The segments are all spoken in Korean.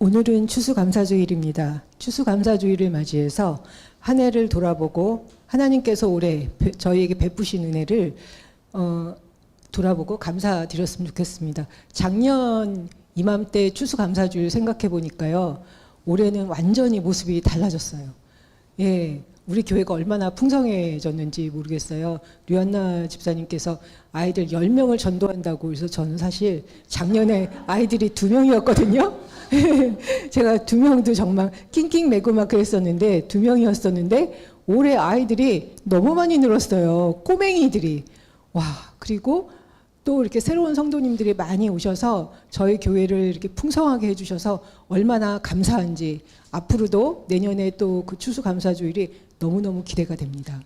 오늘은 추수감사주일입니다. 추수감사주일을 맞이해서 한 해를 돌아보고 하나님께서 올해 저희에게 베푸신 은혜를 돌아보고 감사드렸으면 좋겠습니다. 작년 이맘때 추수감사주일 생각해 보니까요, 올해는 완전히 모습이 달라졌어요. 예, 우리 교회가 얼마나 풍성해졌는지 모르겠어요. 류한나 집사님께서 아이들 10명을 전도한다고 해서 저는 사실 작년에 아이들이 2명이었거든요. 제가 2명도 정말 낑낑 매고 막 그랬었는데 2명이었었는데 올해 아이들이 너무 많이 늘었어요. 꼬맹이들이. 와, 그리고 또 이렇게 새로운 성도님들이 많이 오셔서 저희 교회를 이렇게 풍성하게 해주셔서 얼마나 감사한지 앞으로도 내년에 또 그 추수감사주일이 너무너무 기대가 됩니다.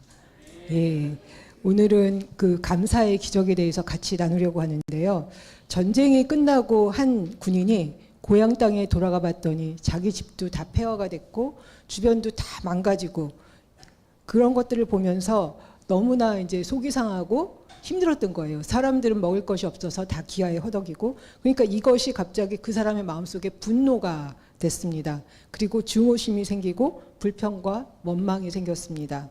예, 오늘은 그 감사의 기적에 대해서 같이 나누려고 하는데요. 전쟁이 끝나고 한 군인이 고향 땅에 돌아가 봤더니 자기 집도 다 폐허가 됐고 주변도 다 망가지고 그런 것들을 보면서 너무나 이제 속이 상하고 힘들었던 거예요. 사람들은 먹을 것이 없어서 다 기아에 허덕이고, 그러니까 이것이 갑자기 그 사람의 마음속에 분노가 됐습니다. 그리고 증오심이 생기고 불평과 원망이 생겼습니다.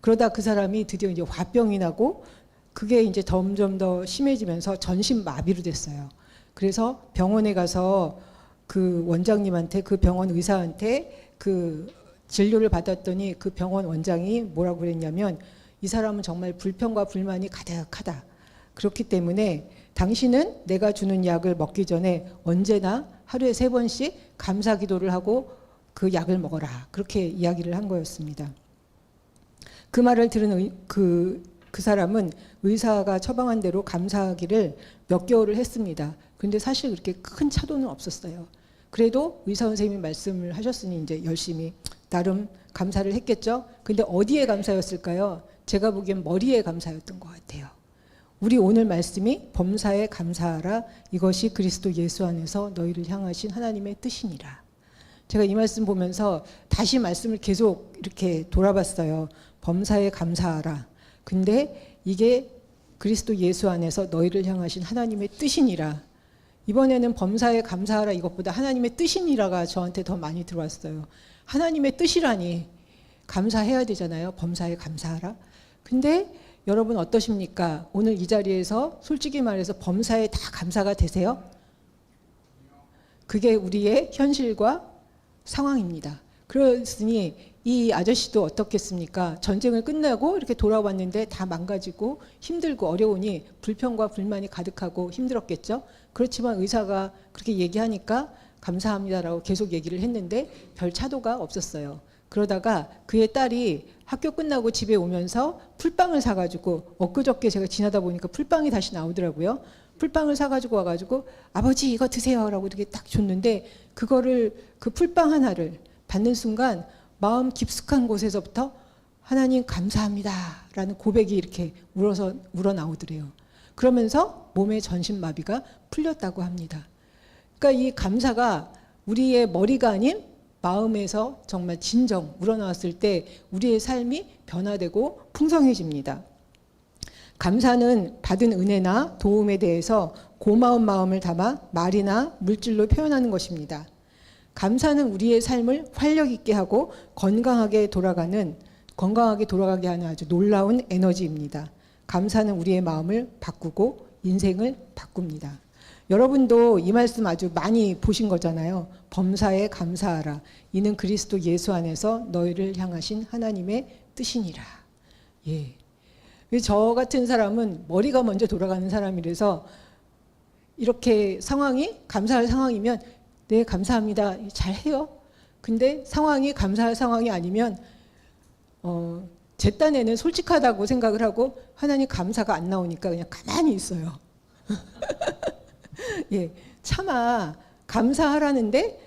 그러다 그 사람이 드디어 이제 화병이 나고 그게 이제 점점 더 심해지면서 전신 마비로 됐어요. 그래서 병원에 가서 그 원장님한테, 그 병원 의사한테 그 진료를 받았더니 그 병원 원장이 뭐라고 그랬냐면, 이 사람은 정말 불평과 불만이 가득하다. 그렇기 때문에 당신은 내가 주는 약을 먹기 전에 언제나 하루에 3번씩 감사 기도를 하고 그 약을 먹어라. 그렇게 이야기를 한 거였습니다. 그 말을 들은 그 사람은 의사가 처방한 대로 감사하기를 몇 개월을 했습니다. 그런데 사실 그렇게 큰 차도는 없었어요. 그래도 의사 선생님이 말씀을 하셨으니 이제 열심히 나름 감사를 했겠죠. 근데 어디에 감사였을까요? 제가 보기엔 머리에 감사였던 것 같아요. 우리 오늘 말씀이 범사에 감사하라. 이것이 그리스도 예수 안에서 너희를 향하신 하나님의 뜻이니라. 제가 이 말씀 보면서 다시 말씀을 계속 이렇게 돌아봤어요. 범사에 감사하라. 근데 이게 그리스도 예수 안에서 너희를 향하신 하나님의 뜻이니라. 이번에는 범사에 감사하라 이것보다 하나님의 뜻이니라가 저한테 더 많이 들어왔어요. 하나님의 뜻이라니 감사해야 되잖아요. 범사에 감사하라. 근데 여러분 어떠십니까? 오늘 이 자리에서 솔직히 말해서 범사에 다 감사가 되세요? 그게 우리의 현실과 상황입니다. 그렇으니 이 아저씨도 어떻겠습니까? 전쟁을 끝나고 이렇게 돌아왔는데 다 망가지고 힘들고 어려우니 불평과 불만이 가득하고 힘들었겠죠? 그렇지만 의사가 그렇게 얘기하니까 감사합니다라고 계속 얘기를 했는데 별 차도가 없었어요. 그러다가 그의 딸이 학교 끝나고 집에 오면서 풀빵을 사가지고, 엊그저께 제가 지나다 보니까 풀빵이 다시 나오더라고요. 풀빵을 사가지고 와가지고 아버지 이거 드세요 라고 이렇게 딱 줬는데, 그거를 그 풀빵 하나를 받는 순간 마음 깊숙한 곳에서부터 하나님 감사합니다 라는 고백이 이렇게 우러나오더래요. 그러면서 몸의 전신마비가 풀렸다고 합니다. 그러니까 이 감사가 우리의 머리가 아닌 마음에서 정말 진정 우러나왔을 때 우리의 삶이 변화되고 풍성해집니다. 감사는 받은 은혜나 도움에 대해서 고마운 마음을 담아 말이나 물질로 표현하는 것입니다. 감사는 우리의 삶을 활력 있게 하고 건강하게 돌아가게 하는 아주 놀라운 에너지입니다. 감사는 우리의 마음을 바꾸고 인생을 바꿉니다. 여러분도 이 말씀 아주 많이 보신 거잖아요. 범사에 감사하라. 이는 그리스도 예수 안에서 너희를 향하신 하나님의 뜻이니라. 예. 저 같은 사람은 머리가 먼저 돌아가는 사람이라서 이렇게 상황이 감사할 상황이면 네 감사합니다 잘해요. 근데 상황이 감사할 상황이 아니면 제 딴에는 솔직하다고 생각을 하고 하나님 감사가 안 나오니까 그냥 가만히 있어요. 예, 차마 감사하라는데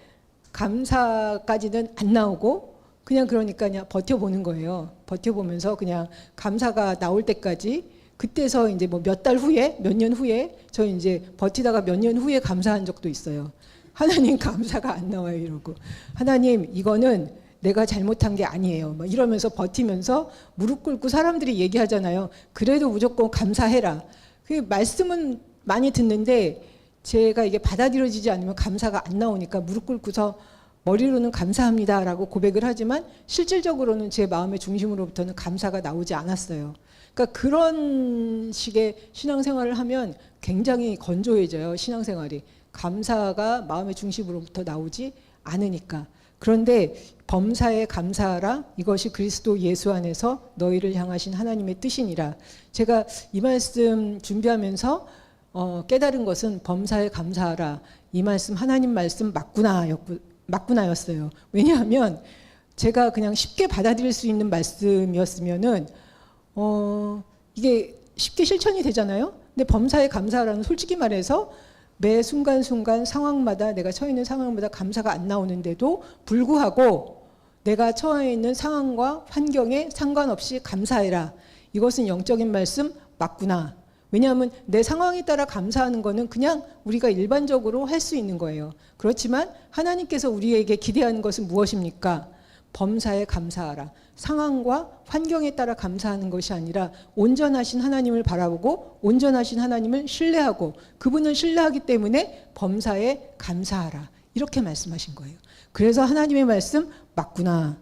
감사까지는 안 나오고 그냥 그러니까 그냥 버텨보는 거예요. 버텨보면서 그냥 감사가 나올 때까지, 그때서 이제 뭐 몇 달 후에, 몇 년 후에, 저 이제 버티다가 몇 년 후에 감사한 적도 있어요. 하나님 감사가 안 나와요 이러고, 하나님 이거는 내가 잘못한 게 아니에요 막 이러면서 버티면서 무릎 꿇고 사람들이 얘기하잖아요. 그래도 무조건 감사해라. 그 말씀은 많이 듣는데 제가 이게 받아들여지지 않으면 감사가 안 나오니까 무릎 꿇고서 머리로는 감사합니다라고 고백을 하지만 실질적으로는 제 마음의 중심으로부터는 감사가 나오지 않았어요. 그러니까 그런 식의 신앙생활을 하면 굉장히 건조해져요. 신앙생활이. 감사가 마음의 중심으로부터 나오지 않으니까. 그런데 범사에 감사하라, 이것이 그리스도 예수 안에서 너희를 향하신 하나님의 뜻이니라. 제가 이 말씀 준비하면서 깨달은 것은 범사에 감사하라, 이 말씀 하나님 말씀 맞구나였어요. 왜냐하면 제가 그냥 쉽게 받아들일 수 있는 말씀이었으면은 이게 쉽게 실천이 되잖아요. 근데 범사에 감사하라는, 솔직히 말해서 매 순간순간 상황마다, 내가 처해 있는 상황마다 감사가 안 나오는데도 불구하고 내가 처해 있는 상황과 환경에 상관없이 감사해라, 이것은 영적인 말씀 맞구나. 왜냐하면 내 상황에 따라 감사하는 거는 그냥 우리가 일반적으로 할 수 있는 거예요. 그렇지만 하나님께서 우리에게 기대하는 것은 무엇입니까? 범사에 감사하라. 상황과 환경에 따라 감사하는 것이 아니라 온전하신 하나님을 바라보고 온전하신 하나님을 신뢰하고 그분을 신뢰하기 때문에 범사에 감사하라, 이렇게 말씀하신 거예요. 그래서 하나님의 말씀 맞구나,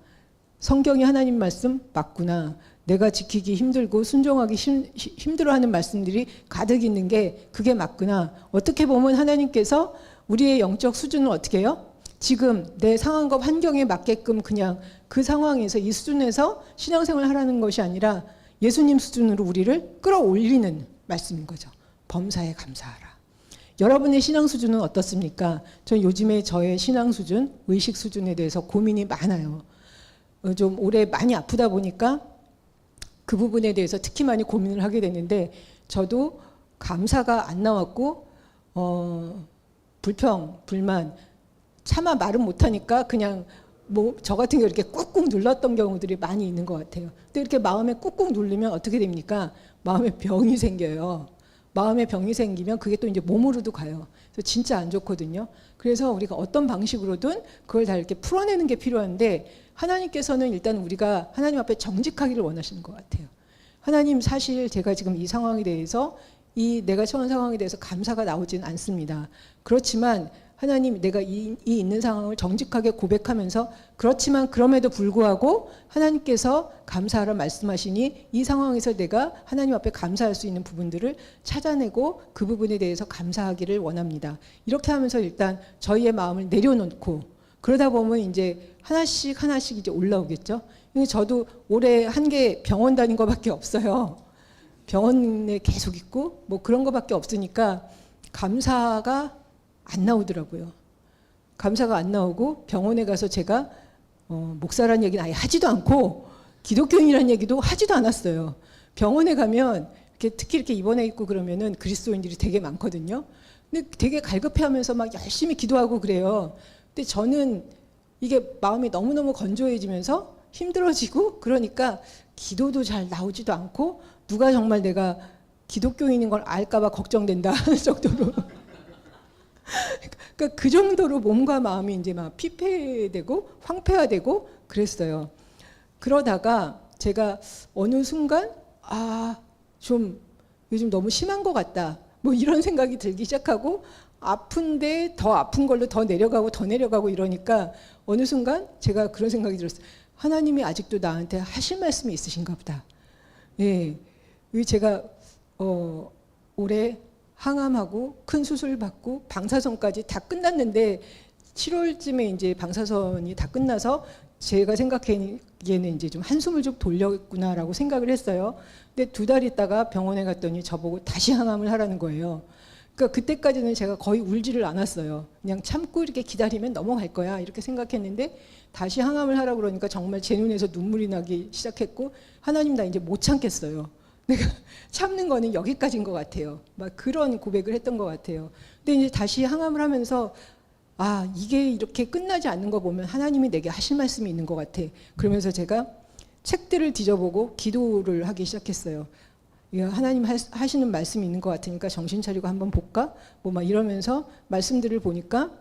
성경이 하나님 말씀 맞구나, 내가 지키기 힘들고 순종하기 힘들어하는 말씀들이 가득 있는 게 그게 맞구나. 어떻게 보면 하나님께서 우리의 영적 수준을 어떻게 해요? 지금 내 상황과 환경에 맞게끔 그냥 그 상황에서, 이 수준에서 신앙생활을 하라는 것이 아니라 예수님 수준으로 우리를 끌어올리는 말씀인 거죠. 범사에 감사하라. 여러분의 신앙 수준은 어떻습니까? 전 요즘에 저의 신앙 수준, 의식 수준에 대해서 고민이 많아요. 좀 올해 많이 아프다 보니까 그 부분에 대해서 특히 많이 고민을 하게 됐는데, 저도 감사가 안 나왔고 불평, 불만, 차마 말은 못하니까 그냥 뭐 저 같은 경우 이렇게 꾹꾹 눌렀던 경우들이 많이 있는 것 같아요. 근데 이렇게 마음에 꾹꾹 누르면 어떻게 됩니까? 마음에 병이 생겨요. 마음에 병이 생기면 그게 또 이제 몸으로도 가요. 그래서 진짜 안 좋거든요. 그래서 우리가 어떤 방식으로든 그걸 다 이렇게 풀어내는 게 필요한데, 하나님께서는 일단 우리가 하나님 앞에 정직하기를 원하시는 것 같아요. 하나님, 사실 제가 지금 이 상황에 대해서, 이 내가 처한 상황에 대해서 감사가 나오지는 않습니다. 그렇지만 하나님, 내가 이 있는 상황을 정직하게 고백하면서, 그렇지만 그럼에도 불구하고 하나님께서 감사하라 말씀하시니 이 상황에서 내가 하나님 앞에 감사할 수 있는 부분들을 찾아내고 그 부분에 대해서 감사하기를 원합니다. 이렇게 하면서 일단 저희의 마음을 내려놓고, 그러다 보면 이제 하나씩 하나씩 이제 올라오겠죠. 저도 올해 한 게 병원 다닌 거밖에 없어요. 병원에 계속 있고 뭐 그런 거밖에 없으니까 감사가 안 나오더라고요. 감사가 안 나오고 병원에 가서 제가 목사라는 얘기는 아예 하지도 않고 기독교인이라는 얘기도 하지도 않았어요. 병원에 가면 이렇게 특히 이렇게 입원해 있고 그러면은 그리스도인들이 되게 많거든요. 근데 되게 갈급해하면서 막 열심히 기도하고 그래요. 근데 저는 이게 마음이 너무너무 건조해지면서 힘들어지고 그러니까 기도도 잘 나오지도 않고, 누가 정말 내가 기독교인인 걸 알까봐 걱정된다 하는 정도로 그러니까 그 정도로 몸과 마음이 이제 막 피폐되고 황폐화되고 그랬어요. 그러다가 제가 어느 순간 좀 요즘 너무 심한 것 같다, 뭐 이런 생각이 들기 시작하고, 아픈데 더 아픈 걸로 더 내려가고 이러니까 어느 순간 제가 그런 생각이 들었어요. 하나님이 아직도 나한테 하실 말씀이 있으신가 보다. 예, 제가 올해 항암하고 큰 수술 받고 방사선까지 다 끝났는데 7월쯤에 이제 방사선이 다 끝나서 제가 생각하기에는 이제 좀 한숨을 좀 돌렸구나라고 생각을 했어요. 근데 2달 있다가 병원에 갔더니 저보고 다시 항암을 하라는 거예요. 그러니까 그때까지는 제가 거의 울지를 않았어요. 그냥 참고 이렇게 기다리면 넘어갈 거야 이렇게 생각했는데, 다시 항암을 하라고 그러니까 정말 제 눈에서 눈물이 나기 시작했고, 하나님, 나 이제 못 참겠어요. 내가 참는 거는 여기까지인 것 같아요. 막 그런 고백을 했던 것 같아요. 근데 이제 다시 항암을 하면서 이게 이렇게 끝나지 않는 거 보면 하나님이 내게 하실 말씀이 있는 것 같아. 그러면서 제가 책들을 뒤져보고 기도를 하기 시작했어요. 하나님 하시는 말씀이 있는 것 같으니까 정신 차리고 한번 볼까? 뭐 막 이러면서 말씀들을 보니까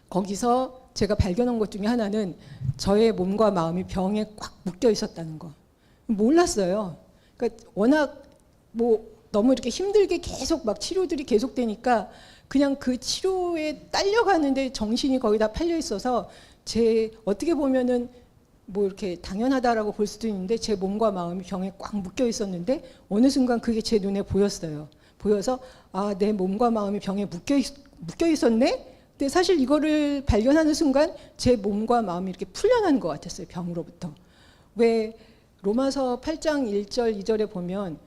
거기서 제가 발견한 것 중에 하나는 저의 몸과 마음이 병에 꽉 묶여 있었다는 거. 몰랐어요. 그러니까 워낙 뭐 너무 이렇게 힘들게 계속 막 치료들이 계속되니까 그냥 그 치료에 딸려가는데 정신이 거의 다 팔려 있어서 제 어떻게 보면은 뭐 이렇게 당연하다라고 볼 수도 있는데 제 몸과 마음이 병에 꽉 묶여 있었는데 어느 순간 그게 제 눈에 보였어요. 보여서 아, 내 몸과 마음이 병에 묶여 있었네? 근데 사실 이거를 발견하는 순간 제 몸과 마음이 이렇게 풀려나는 것 같았어요. 병으로부터. 왜 로마서 8장 1절 2절에 보면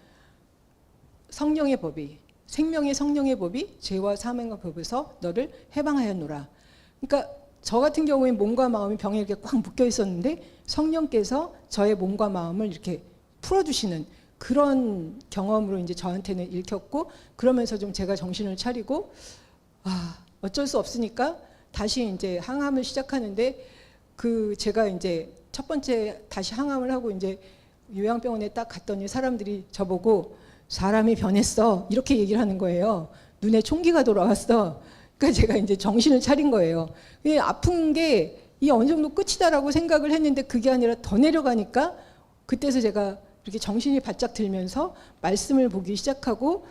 성령의 법이 생명의 성령의 법이 죄와 사망의 법에서 너를 해방하였노라. 그러니까 저 같은 경우에 몸과 마음이 병에 이렇게 꽉 묶여 있었는데 성령께서 저의 몸과 마음을 이렇게 풀어주시는 그런 경험으로 이제 저한테는 읽혔고, 그러면서 좀 제가 정신을 차리고 어쩔 수 없으니까 다시 이제 항암을 시작하는데, 그 제가 이제 첫 번째 다시 항암을 하고 이제 요양병원에 딱 갔더니 사람들이 저보고 사람이 변했어 이렇게 얘기를 하는 거예요. 눈에 총기가 돌아왔어. 그러니까 제가 이제 정신을 차린 거예요. 아픈 게 이 어느 정도 끝이다라고 생각을 했는데 그게 아니라 더 내려가니까 그때서 제가 이렇게 정신이 바짝 들면서 말씀을 보기 시작하고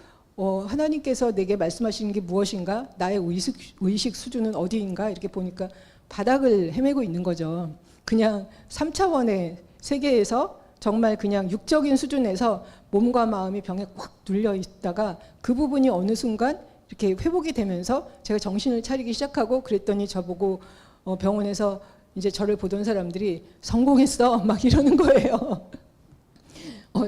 하나님께서 내게 말씀하시는 게 무엇인가? 나의 의식 수준은 어디인가? 이렇게 보니까 바닥을 헤매고 있는 거죠. 그냥 3차원의 세계에서 정말 그냥 육적인 수준에서 몸과 마음이 병에 꽉 눌려 있다가 그 부분이 어느 순간 이렇게 회복이 되면서 제가 정신을 차리기 시작하고, 그랬더니 저보고 병원에서 이제 저를 보던 사람들이 성공했어 막 이러는 거예요.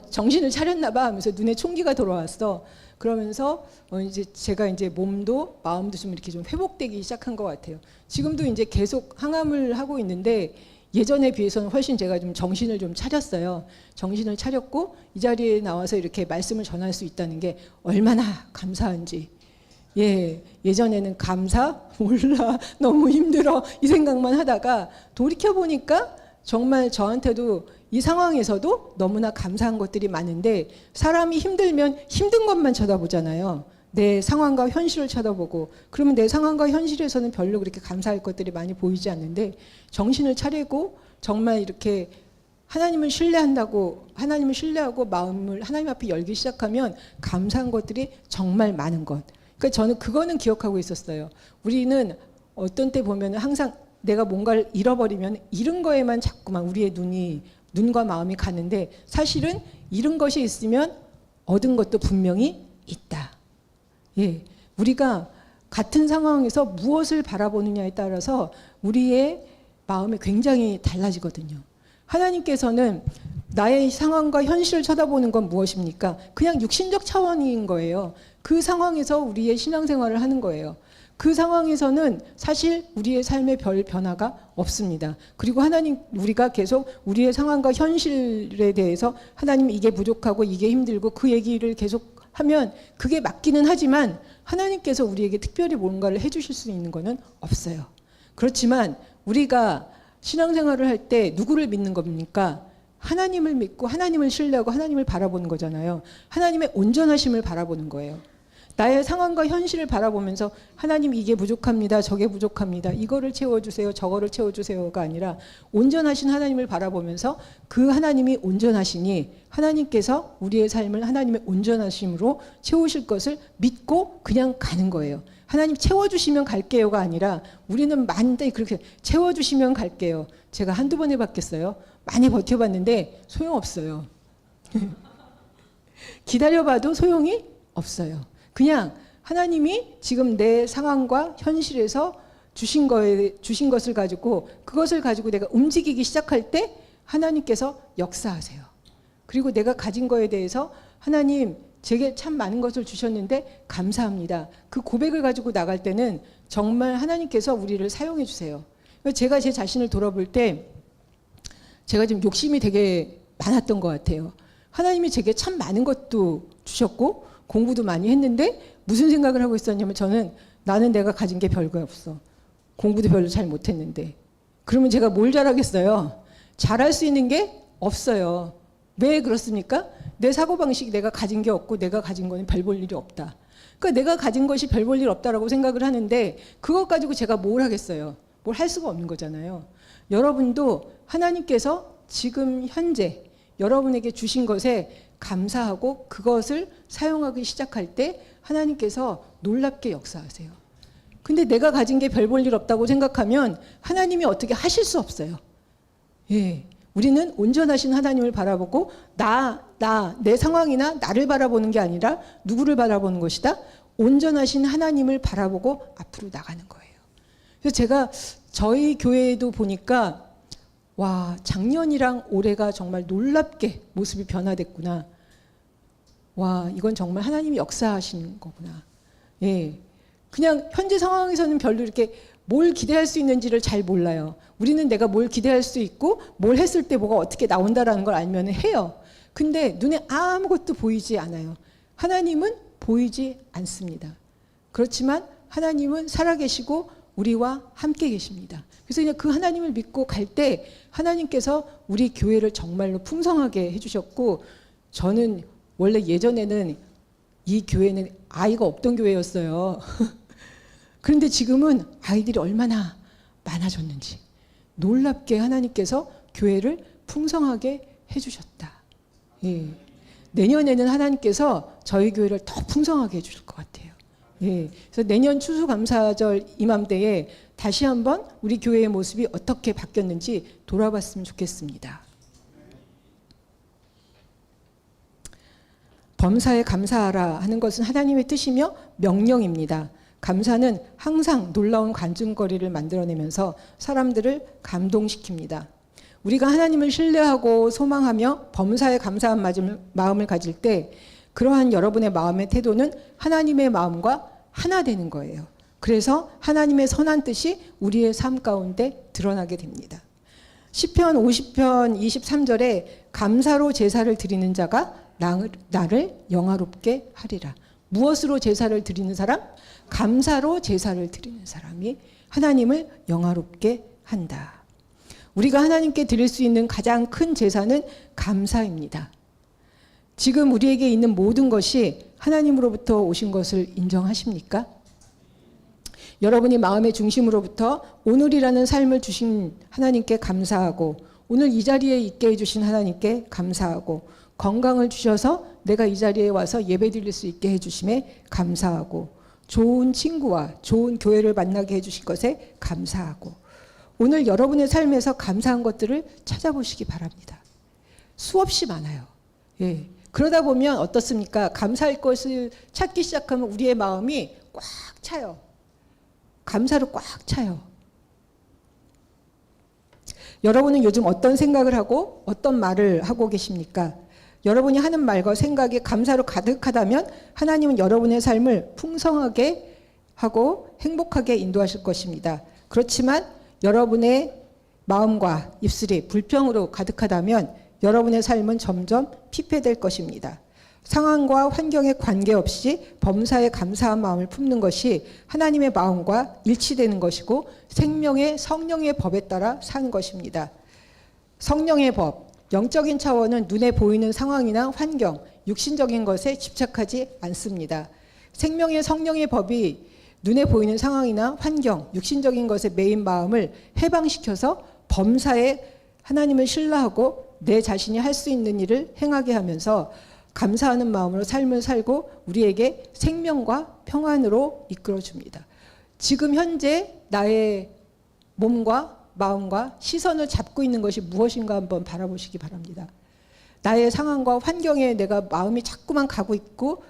정신을 차렸나 봐 하면서 눈에 총기가 돌아왔어. 그러면서 이제 제가 이제 몸도 마음도 좀 이렇게 좀 회복되기 시작한 것 같아요. 지금도 이제 계속 항암을 하고 있는데 예전에 비해서는 훨씬 제가 좀 정신을 좀 차렸어요. 정신을 차렸고 이 자리에 나와서 이렇게 말씀을 전할 수 있다는 게 얼마나 감사한지. 예전에는 감사? 몰라. 너무 힘들어. 이 생각만 하다가 돌이켜보니까 정말 저한테도 이 상황에서도 너무나 감사한 것들이 많은데, 사람이 힘들면 힘든 것만 쳐다보잖아요. 내 상황과 현실을 쳐다보고, 그러면 내 상황과 현실에서는 별로 그렇게 감사할 것들이 많이 보이지 않는데, 정신을 차리고 정말 이렇게 하나님을 신뢰하고 마음을 하나님 앞에 열기 시작하면 감사한 것들이 정말 많은 것. 그러니까 저는 그거는 기억하고 있었어요. 우리는 어떤 때 보면 항상 내가 뭔가를 잃어버리면 잃은 거에만 자꾸만 우리의 눈과 마음이 가는데, 사실은 잃은 것이 있으면 얻은 것도 분명히 있다. 우리가 같은 상황에서 무엇을 바라보느냐에 따라서 우리의 마음이 굉장히 달라지거든요. 하나님께서는 나의 상황과 현실을 쳐다보는 건 무엇입니까? 그냥 육신적 차원인 거예요. 그 상황에서 우리의 신앙생활을 하는 거예요. 그 상황에서는 사실 우리의 삶에 별 변화가 없습니다. 그리고 우리가 계속 우리의 상황과 현실에 대해서 하나님 이게 부족하고 이게 힘들고 그 얘기를 계속 하면 그게 맞기는 하지만 하나님께서 우리에게 특별히 뭔가를 해주실 수 있는 것은 없어요. 그렇지만 우리가 신앙생활을 할 때 누구를 믿는 겁니까? 하나님을 믿고 하나님을 신뢰하고 하나님을 바라보는 거잖아요. 하나님의 온전하심을 바라보는 거예요. 나의 상황과 현실을 바라보면서 하나님 이게 부족합니다. 저게 부족합니다. 이거를 채워주세요. 저거를 채워주세요가 아니라 온전하신 하나님을 바라보면서 그 하나님이 온전하시니 하나님께서 우리의 삶을 하나님의 온전하심으로 채우실 것을 믿고 그냥 가는 거예요. 하나님 채워주시면 갈게요가 아니라 우리는 많은데 그렇게 채워주시면 갈게요. 제가 한두 번 해봤겠어요. 많이 버텨봤는데 소용없어요. 기다려봐도 소용이 없어요. 그냥 하나님이 지금 내 상황과 현실에서 주신 것을 가지고 그것을 가지고 내가 움직이기 시작할 때 하나님께서 역사하세요. 그리고 내가 가진 거에 대해서 하나님 제게 참 많은 것을 주셨는데 감사합니다. 그 고백을 가지고 나갈 때는 정말 하나님께서 우리를 사용해 주세요. 제가 제 자신을 돌아볼 때 제가 지금 욕심이 되게 많았던 것 같아요. 하나님이 제게 참 많은 것도 주셨고 공부도 많이 했는데 무슨 생각을 하고 있었냐면 나는 내가 가진 게 별거 없어. 공부도 별로 잘 못했는데. 그러면 제가 뭘 잘하겠어요? 잘할 수 있는 게 없어요. 왜 그렇습니까? 내 사고방식이 내가 가진 게 없고 내가 가진 거는 별 볼 일이 없다. 그러니까 내가 가진 것이 별 볼 일 없다라고 생각을 하는데 그것 가지고 제가 뭘 하겠어요? 뭘 할 수가 없는 거잖아요. 여러분도 하나님께서 지금 현재 여러분에게 주신 것에 감사하고 그것을 사용하기 시작할 때 하나님께서 놀랍게 역사하세요. 근데 내가 가진 게 별 볼 일 없다고 생각하면 하나님이 어떻게 하실 수 없어요. 예. 우리는 온전하신 하나님을 바라보고 내 상황이나 나를 바라보는 게 아니라 누구를 바라보는 것이다? 온전하신 하나님을 바라보고 앞으로 나가는 거예요. 그래서 제가 저희 교회에도 보니까 와, 작년이랑 올해가 정말 놀랍게 모습이 변화됐구나. 와, 이건 정말 하나님이 역사하신 거구나. 예. 그냥 현재 상황에서는 별로 이렇게 뭘 기대할 수 있는지를 잘 몰라요. 우리는 내가 뭘 기대할 수 있고 뭘 했을 때 뭐가 어떻게 나온다라는 걸 알면 해요. 근데 눈에 아무것도 보이지 않아요. 하나님은 보이지 않습니다. 그렇지만 하나님은 살아계시고 우리와 함께 계십니다. 그래서 그냥 그 하나님을 믿고 갈 때 하나님께서 우리 교회를 정말로 풍성하게 해주셨고, 저는 원래 예전에는 이 교회는 아이가 없던 교회였어요. 그런데 지금은 아이들이 얼마나 많아졌는지 놀랍게 하나님께서 교회를 풍성하게 해주셨다. 예. 내년에는 하나님께서 저희 교회를 더 풍성하게 해주실 것 같아요. 예. 그래서 내년 추수감사절 이맘때에 다시 한번 우리 교회의 모습이 어떻게 바뀌었는지 돌아봤으면 좋겠습니다. 범사에 감사하라 하는 것은 하나님의 뜻이며 명령입니다. 감사는 항상 놀라운 간증거리를 만들어내면서 사람들을 감동시킵니다. 우리가 하나님을 신뢰하고 소망하며 범사에 감사한 마음을 가질 때 그러한 여러분의 마음의 태도는 하나님의 마음과 하나 되는 거예요. 그래서 하나님의 선한 뜻이 우리의 삶 가운데 드러나게 됩니다. 시편 50편 23절에 감사로 제사를 드리는 자가 나를 영화롭게 하리라. 무엇으로 제사를 드리는 사람? 감사로 제사를 드리는 사람이 하나님을 영화롭게 한다. 우리가 하나님께 드릴 수 있는 가장 큰 제사는 감사입니다. 지금 우리에게 있는 모든 것이 하나님으로부터 오신 것을 인정하십니까? 여러분이 마음의 중심으로부터 오늘이라는 삶을 주신 하나님께 감사하고, 오늘 이 자리에 있게 해주신 하나님께 감사하고, 건강을 주셔서 내가 이 자리에 와서 예배드릴 수 있게 해주심에 감사하고, 좋은 친구와 좋은 교회를 만나게 해주신 것에 감사하고, 오늘 여러분의 삶에서 감사한 것들을 찾아보시기 바랍니다. 수없이 많아요. 예. 그러다 보면 어떻습니까? 감사할 것을 찾기 시작하면 우리의 마음이 꽉 차요. 감사로 꽉 차요. 여러분은 요즘 어떤 생각을 하고 어떤 말을 하고 계십니까? 여러분이 하는 말과 생각이 감사로 가득하다면 하나님은 여러분의 삶을 풍성하게 하고 행복하게 인도하실 것입니다. 그렇지만 여러분의 마음과 입술이 불평으로 가득하다면 여러분의 삶은 점점 피폐될 것입니다. 상황과 환경에 관계없이 범사에 감사한 마음을 품는 것이 하나님의 마음과 일치되는 것이고 생명의 성령의 법에 따라 사는 것입니다. 성령의 법, 영적인 차원은 눈에 보이는 상황이나 환경, 육신적인 것에 집착하지 않습니다. 생명의 성령의 법이 눈에 보이는 상황이나 환경, 육신적인 것에 매인 마음을 해방시켜서 범사에 하나님을 신뢰하고 내 자신이 할 수 있는 일을 행하게 하면서 감사하는 마음으로 삶을 살고 우리에게 생명과 평안으로 이끌어줍니다. 지금 현재 나의 몸과 마음과 시선을 잡고 있는 것이 무엇인가 한번 바라보시기 바랍니다. 나의 상황과 환경에 내가 마음이 자꾸만 가고 있고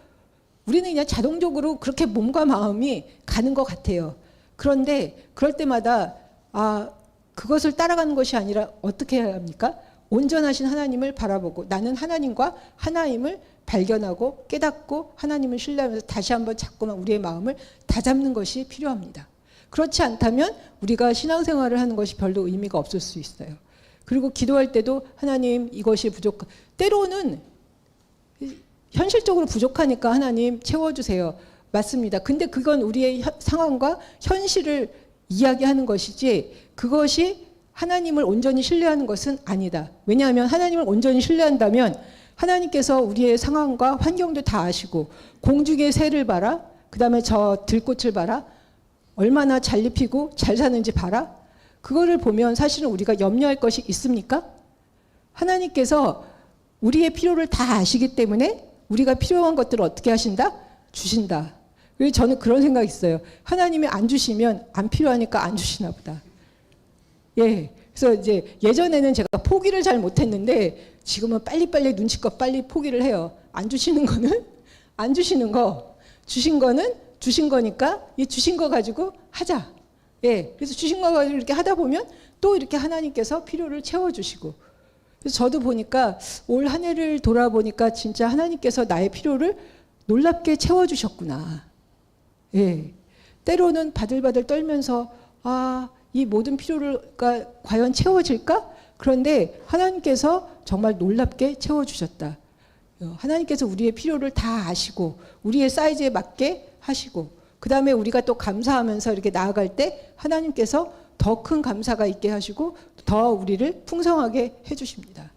우리는 그냥 자동적으로 그렇게 몸과 마음이 가는 것 같아요. 그런데 그럴 때마다 그것을 따라가는 것이 아니라 어떻게 해야 합니까? 온전하신 하나님을 바라보고 나는 하나님과 하나임을 발견하고 깨닫고 하나님을 신뢰하면서 다시 한번 자꾸만 우리의 마음을 다잡는 것이 필요합니다. 그렇지 않다면 우리가 신앙생활을 하는 것이 별로 의미가 없을 수 있어요. 그리고 기도할 때도 하나님 이것이 때로는 현실적으로 부족하니까 하나님 채워주세요. 맞습니다. 근데 그건 우리의 상황과 현실을 이야기하는 것이지 그것이 하나님을 온전히 신뢰하는 것은 아니다. 왜냐하면 하나님을 온전히 신뢰한다면 하나님께서 우리의 상황과 환경도 다 아시고 공중의 새를 봐라. 그 다음에 저 들꽃을 봐라. 얼마나 잘 입히고 잘 사는지 봐라. 그거를 보면 사실은 우리가 염려할 것이 있습니까? 하나님께서 우리의 필요를 다 아시기 때문에 우리가 필요한 것들을 어떻게 하신다? 주신다. 그래서 저는 그런 생각이 있어요. 하나님이 안 주시면 안 필요하니까 안 주시나 보다. 예. 그래서 이제 예전에는 제가 포기를 잘 못했는데 지금은 빨리빨리 눈치껏 빨리 포기를 해요. 안 주시는 거는 안 주시는 거, 주신 거는 주신 거니까 이 주신 거 가지고 하자. 예. 그래서 주신 거 가지고 이렇게 하다 보면 또 이렇게 하나님께서 필요를 채워주시고. 그래서 저도 보니까 올 한 해를 돌아보니까 진짜 하나님께서 나의 필요를 놀랍게 채워주셨구나. 예. 때로는 바들바들 떨면서 이 모든 필요가 과연 채워질까? 그런데 하나님께서 정말 놀랍게 채워주셨다. 하나님께서 우리의 필요를 다 아시고 우리의 사이즈에 맞게 하시고 그 다음에 우리가 또 감사하면서 이렇게 나아갈 때 하나님께서 더 큰 감사가 있게 하시고 더 우리를 풍성하게 해주십니다.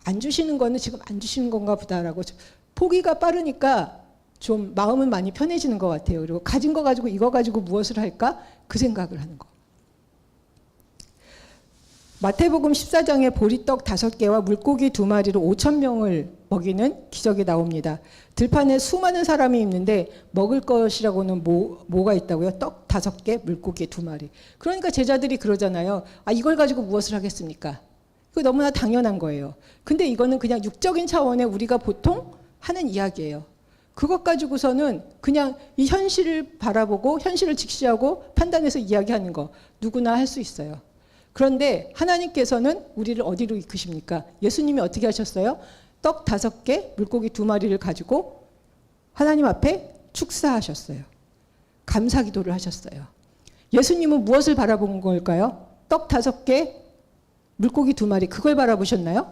안 주시는 거는 지금 안 주시는 건가 보다라고 포기가 빠르니까 좀 마음은 많이 편해지는 것 같아요. 그리고 가진 거 가지고 이거 가지고 무엇을 할까? 그 생각을 하는 거. 마태복음 14장에 보리떡 5개와 물고기 2마리로 5,000명을 먹이는 기적이 나옵니다. 들판에 수많은 사람이 있는데 먹을 것이라고는 뭐가 있다고요? 떡 5개, 물고기 2마리. 그러니까 제자들이 그러잖아요. 이걸 가지고 무엇을 하겠습니까? 그거 너무나 당연한 거예요. 근데 이거는 그냥 육적인 차원의 우리가 보통 하는 이야기예요. 그것 가지고서는 그냥 이 현실을 바라보고 현실을 직시하고 판단해서 이야기하는 거 누구나 할 수 있어요. 그런데 하나님께서는 우리를 어디로 이끄십니까? 예수님이 어떻게 하셨어요? 떡 5개, 물고기 2마리를 가지고 하나님 앞에 축사하셨어요. 감사 기도를 하셨어요. 예수님은 무엇을 바라본 걸까요? 떡 5개, 물고기 2마리, 그걸 바라보셨나요?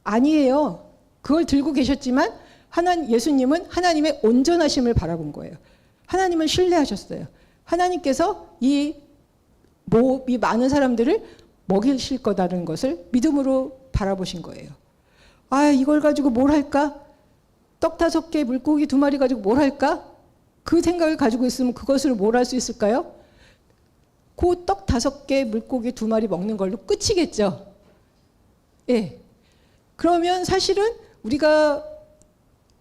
아니에요. 그걸 들고 계셨지만 예수님은 하나님의 온전하심을 바라본 거예요. 하나님을 신뢰하셨어요. 하나님께서 이 많은 사람들을 먹이실 거다라는 것을 믿음으로 바라보신 거예요. 이걸 가지고 뭘 할까? 떡 5개, 물고기 2마리 가지고 뭘 할까? 그 생각을 가지고 있으면 그것을 뭘 할 수 있을까요? 그 떡 5개, 물고기 2마리 먹는 걸로 끝이겠죠. 예. 그러면 사실은 우리가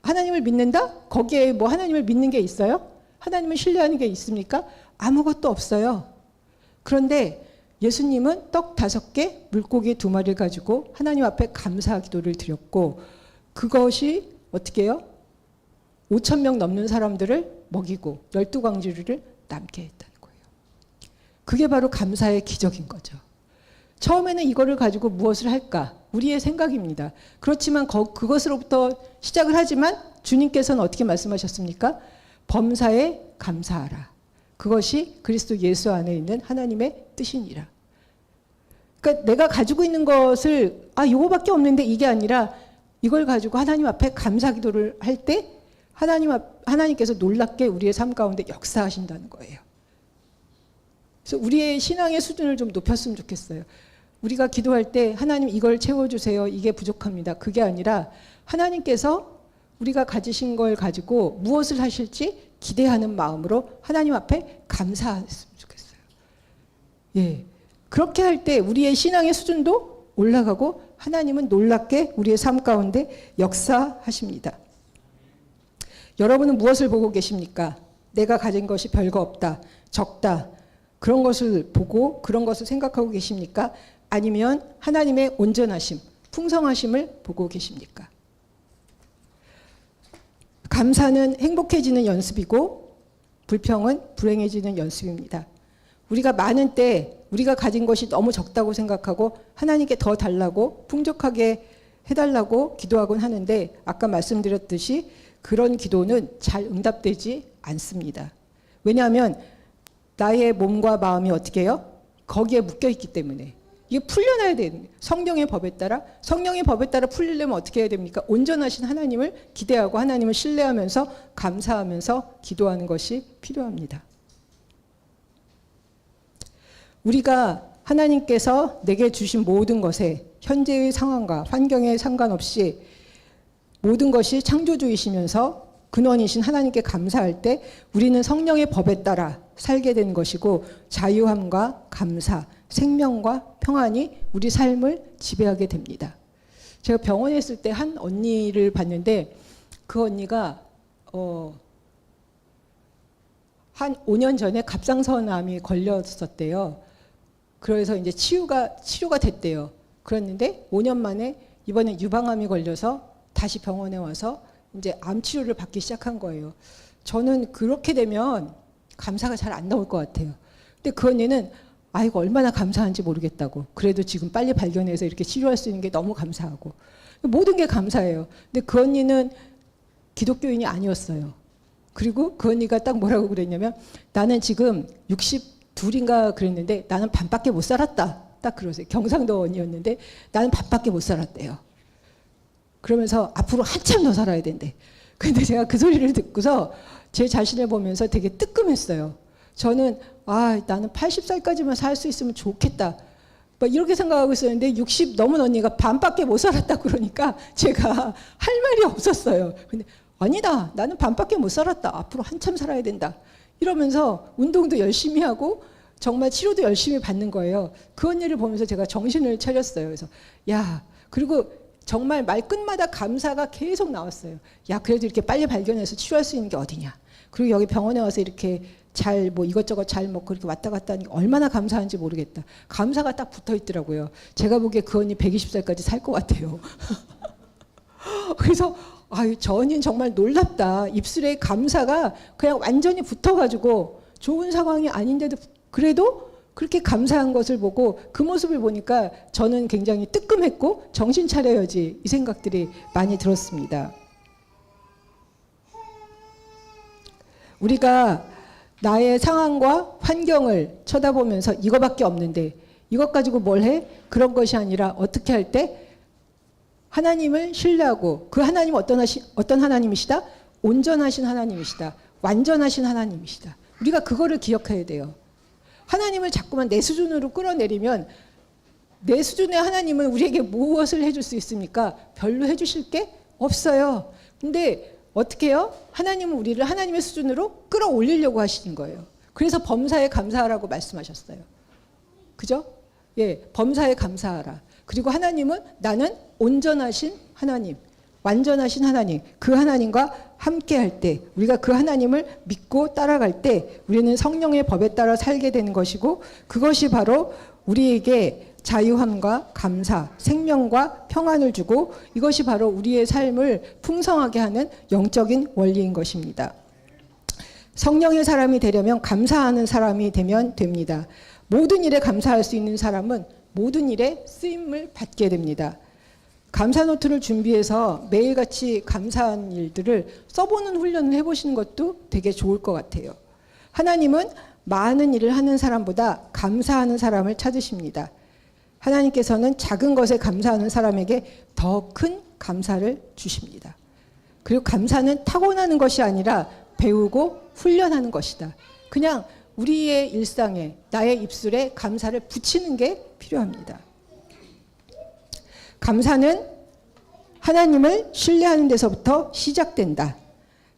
하나님을 믿는다? 거기에 뭐 하나님을 믿는 게 있어요? 하나님을 신뢰하는 게 있습니까? 아무것도 없어요. 그런데 예수님은 떡 5개, 물고기 2마리를 가지고 하나님 앞에 감사 기도를 드렸고 그것이 어떻게 해요? 5,000명 넘는 사람들을 먹이고 12광주리를 남게 했다는 거예요. 그게 바로 감사의 기적인 거죠. 처음에는 이거를 가지고 무엇을 할까? 우리의 생각입니다. 그렇지만 그것으로부터 시작을 하지만 주님께서는 어떻게 말씀하셨습니까? 범사에 감사하라. 그것이 그리스도 예수 안에 있는 하나님의 뜻이니라. 그러니까 내가 가지고 있는 것을 이거밖에 없는데 이게 아니라 이걸 가지고 하나님 앞에 감사 기도를 할 때 하나님께서 놀랍게 우리의 삶 가운데 역사하신다는 거예요. 그래서 우리의 신앙의 수준을 좀 높였으면 좋겠어요. 우리가 기도할 때 하나님 이걸 채워주세요. 이게 부족합니다. 그게 아니라 하나님께서 우리가 가지신 걸 가지고 무엇을 하실지 기대하는 마음으로 하나님 앞에 감사했으면 좋겠어요. 예. 그렇게 할 때 우리의 신앙의 수준도 올라가고 하나님은 놀랍게 우리의 삶 가운데 역사하십니다. 여러분은 무엇을 보고 계십니까? 내가 가진 것이 별거 없다, 적다, 그런 것을 보고 그런 것을 생각하고 계십니까? 아니면 하나님의 온전하심, 풍성하심을 보고 계십니까? 감사는 행복해지는 연습이고 불평은 불행해지는 연습입니다. 우리가 많은 때 우리가 가진 것이 너무 적다고 생각하고 하나님께 더 달라고 풍족하게 해달라고 기도하곤 하는데 아까 말씀드렸듯이 그런 기도는 잘 응답되지 않습니다. 왜냐하면 나의 몸과 마음이 어떻게 해요? 거기에 묶여 있기 때문에. 이게 풀려나야 되는 거예요. 성령의 법에 따라 풀리려면 어떻게 해야 됩니까? 온전하신 하나님을 기대하고 하나님을 신뢰하면서 감사하면서 기도하는 것이 필요합니다. 우리가 하나님께서 내게 주신 모든 것에 현재의 상황과 환경에 상관없이 모든 것이 창조주이시면서 근원이신 하나님께 감사할 때 우리는 성령의 법에 따라 살게 되는 것이고 자유함과 감사, 생명과 평안이 우리 삶을 지배하게 됩니다. 제가 병원에 있을 때 한 언니를 봤는데 그 언니가 한 5년 전에 갑상선암이 걸렸었대요. 그래서 이제 치료가 됐대요. 그랬는데 5년 만에 이번에 유방암이 걸려서 다시 병원에 와서 이제 암 치료를 받기 시작한 거예요. 저는 그렇게 되면 감사가 잘 안 나올 것 같아요. 근데 그 언니는 아이고 얼마나 감사한지 모르겠다고. 그래도 지금 빨리 발견해서 이렇게 치료할 수 있는 게 너무 감사하고. 모든 게 감사해요. 근데 그 언니는 기독교인이 아니었어요. 그리고 그 언니가 딱 뭐라고 그랬냐면 나는 지금 62인가 그랬는데 나는 반밖에 못 살았다. 딱 그러세요. 경상도 언니였는데 나는 반밖에 못 살았대요. 그러면서 앞으로 한참 더 살아야 된대. 근데 제가 그 소리를 듣고서 제 자신을 보면서 되게 뜨끔했어요. 저는 나는 80살까지만 살 수 있으면 좋겠다. 막 이렇게 생각하고 있었는데 60 넘은 언니가 반밖에 못 살았다 그러니까 제가 할 말이 없었어요. 근데 아니다. 나는 반밖에 못 살았다. 앞으로 한참 살아야 된다. 이러면서 운동도 열심히 하고 정말 치료도 열심히 받는 거예요. 그 언니를 보면서 제가 정신을 차렸어요. 그래서 그리고 정말 말끝마다 감사가 계속 나왔어요. 그래도 이렇게 빨리 발견해서 치료할 수 있는 게 어디냐. 그리고 여기 병원에 와서 이렇게 잘 이것저것 잘 먹고 이렇게 왔다 갔다 하니 얼마나 감사한지 모르겠다. 감사가 딱 붙어 있더라고요. 제가 보기에 그 언니 120살까지 살 것 같아요. 그래서 저 언니는 정말 놀랍다. 입술에 감사가 그냥 완전히 붙어가지고 좋은 상황이 아닌데도 그래도 그렇게 감사한 것을 보고 그 모습을 보니까 저는 굉장히 뜨끔했고 정신 차려야지 이 생각들이 많이 들었습니다. 우리가 나의 상황과 환경을 쳐다보면서 이거밖에 없는데 이것 가지고 뭘 해? 그런 것이 아니라 어떻게 할 때 하나님을 신뢰하고 그 하나님은 어떤 하나님이시다? 온전하신 하나님이시다. 완전하신 하나님이시다. 우리가 그거를 기억해야 돼요. 하나님을 자꾸만 내 수준으로 끌어내리면 내 수준의 하나님은 우리에게 무엇을 해줄 수 있습니까? 별로 해주실 게 없어요. 근데 어떻게 해요? 하나님은 우리를 하나님의 수준으로 끌어올리려고 하시는 거예요. 그래서 범사에 감사하라고 말씀하셨어요. 그죠? 범사에 감사하라. 그리고 하나님은 나는 온전하신 하나님, 완전하신 하나님, 그 하나님과 함께 할 때, 우리가 그 하나님을 믿고 따라갈 때 우리는 성령의 법에 따라 살게 되는 것이고 그것이 바로 우리에게 자유함과 감사, 생명과 평안을 주고 이것이 바로 우리의 삶을 풍성하게 하는 영적인 원리인 것입니다. 성령의 사람이 되려면 감사하는 사람이 되면 됩니다. 모든 일에 감사할 수 있는 사람은 모든 일에 쓰임을 받게 됩니다. 감사 노트를 준비해서 매일같이 감사한 일들을 써보는 훈련을 해보시는 것도 되게 좋을 것 같아요. 하나님은 많은 일을 하는 사람보다 감사하는 사람을 찾으십니다. 하나님께서는 작은 것에 감사하는 사람에게 더 큰 감사를 주십니다. 그리고 감사는 타고나는 것이 아니라 배우고 훈련하는 것이다. 그냥 우리의 일상에 나의 입술에 감사를 붙이는 게 필요합니다. 감사는 하나님을 신뢰하는 데서부터 시작된다.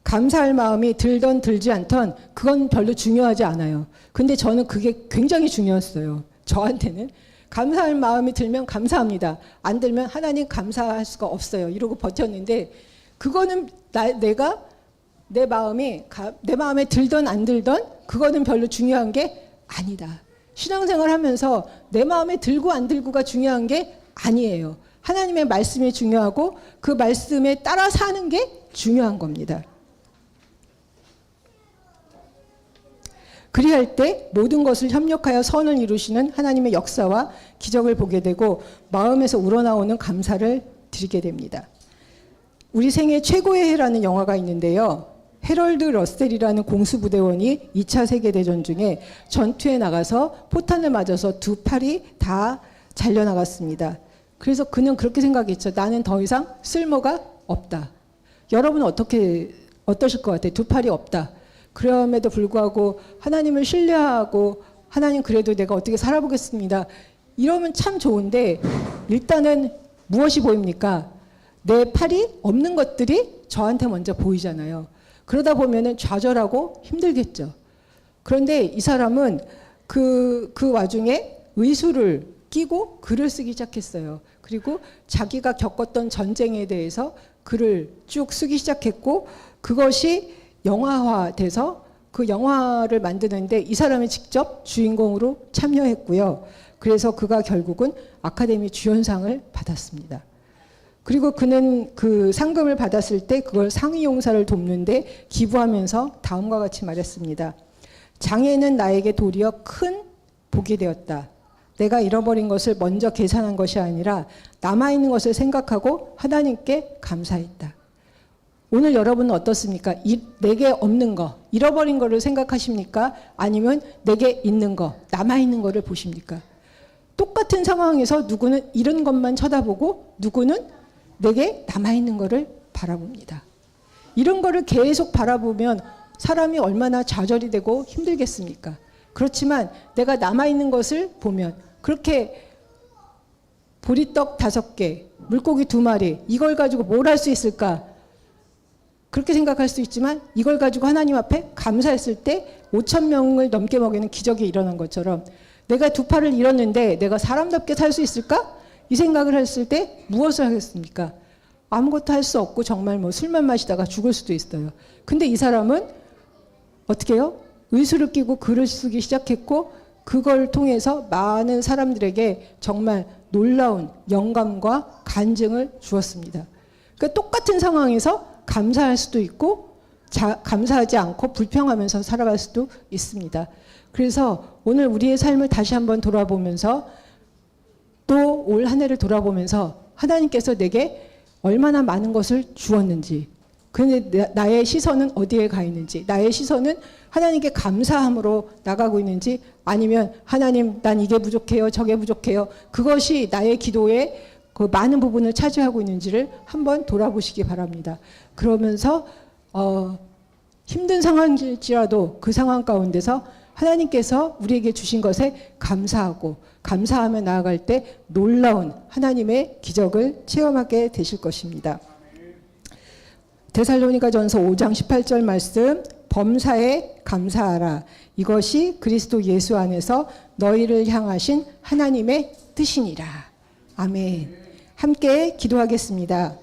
감사할 마음이 들던 들지 않던 그건 별로 중요하지 않아요. 근데 저는 그게 굉장히 중요했어요. 저한테는. 감사할 마음이 들면 감사합니다. 안 들면 하나님 감사할 수가 없어요. 이러고 버텼는데 그거는 내가 내 마음에 들던 안 들던 그거는 별로 중요한 게 아니다. 신앙생활 하면서 내 마음에 들고 안 들고가 중요한 게 아니에요. 하나님의 말씀이 중요하고 그 말씀에 따라 사는 게 중요한 겁니다. 그리할 때 모든 것을 협력하여 선을 이루시는 하나님의 역사와 기적을 보게 되고 마음에서 우러나오는 감사를 드리게 됩니다. 우리 생애 최고의 해라는 영화가 있는데요. 해럴드 러셀이라는 공수부대원이 2차 세계대전 중에 전투에 나가서 포탄을 맞아서 두 팔이 다 잘려나갔습니다. 그래서 그는 그렇게 생각했죠. 나는 더 이상 쓸모가 없다. 여러분은 어떠실 것 같아요? 두 팔이 없다. 그럼에도 불구하고 하나님을 신뢰하고 하나님 그래도 내가 어떻게 살아보겠습니다. 이러면 참 좋은데 일단은 무엇이 보입니까? 내 팔이 없는 것들이 저한테 먼저 보이잖아요. 그러다 보면은 좌절하고 힘들겠죠. 그런데 이 사람은 그 와중에 의수를 끼고 글을 쓰기 시작했어요. 그리고 자기가 겪었던 전쟁에 대해서 글을 쭉 쓰기 시작했고 그것이 영화화돼서 그 영화를 만드는데 이 사람이 직접 주인공으로 참여했고요. 그래서 그가 결국은 아카데미 주연상을 받았습니다. 그리고 그는 그 상금을 받았을 때 그걸 상위용사를 돕는데 기부하면서 다음과 같이 말했습니다. 장애는 나에게 도리어 큰 복이 되었다. 내가 잃어버린 것을 먼저 계산한 것이 아니라 남아있는 것을 생각하고 하나님께 감사했다. 오늘 여러분은 어떻습니까? 내게 없는 거, 잃어버린 거를 생각하십니까? 아니면 내게 있는 거, 남아있는 거를 보십니까? 똑같은 상황에서 누구는 잃은 것만 쳐다보고 누구는 내게 남아있는 거를 바라봅니다. 이런 거를 계속 바라보면 사람이 얼마나 좌절이 되고 힘들겠습니까? 그렇지만 내가 남아있는 것을 보면 그렇게 보리떡 5개, 물고기 2마리 이걸 가지고 뭘 할 수 있을까? 그렇게 생각할 수 있지만 이걸 가지고 하나님 앞에 감사했을 때 5,000명을 넘게 먹이는 기적이 일어난 것처럼 내가 2팔을 잃었는데 내가 사람답게 살 수 있을까? 이 생각을 했을 때 무엇을 하겠습니까? 아무것도 할 수 없고 정말 뭐 술만 마시다가 죽을 수도 있어요. 근데 이 사람은 어떻게 해요? 의수를 끼고 글을 쓰기 시작했고 그걸 통해서 많은 사람들에게 정말 놀라운 영감과 간증을 주었습니다. 그러니까 똑같은 상황에서 감사할 수도 있고 감사하지 않고 불평하면서 살아갈 수도 있습니다. 그래서 오늘 우리의 삶을 다시 한번 돌아보면서 또 올 한 해를 돌아보면서 하나님께서 내게 얼마나 많은 것을 주었는지, 근데 나의 시선은 어디에 가 있는지, 나의 시선은 하나님께 감사함으로 나가고 있는지, 아니면 하나님 난 이게 부족해요, 저게 부족해요, 그것이 나의 기도의 그 많은 부분을 차지하고 있는지를 한번 돌아보시기 바랍니다. 그러면서 힘든 상황일지라도 그 상황 가운데서 하나님께서 우리에게 주신 것에 감사하고 감사하며 나아갈 때 놀라운 하나님의 기적을 체험하게 되실 것입니다. 데살로니가전서 5장 18절 말씀, 범사에 감사하라. 이것이 그리스도 예수 안에서 너희를 향하신 하나님의 뜻이니라. 아멘. 함께 기도하겠습니다.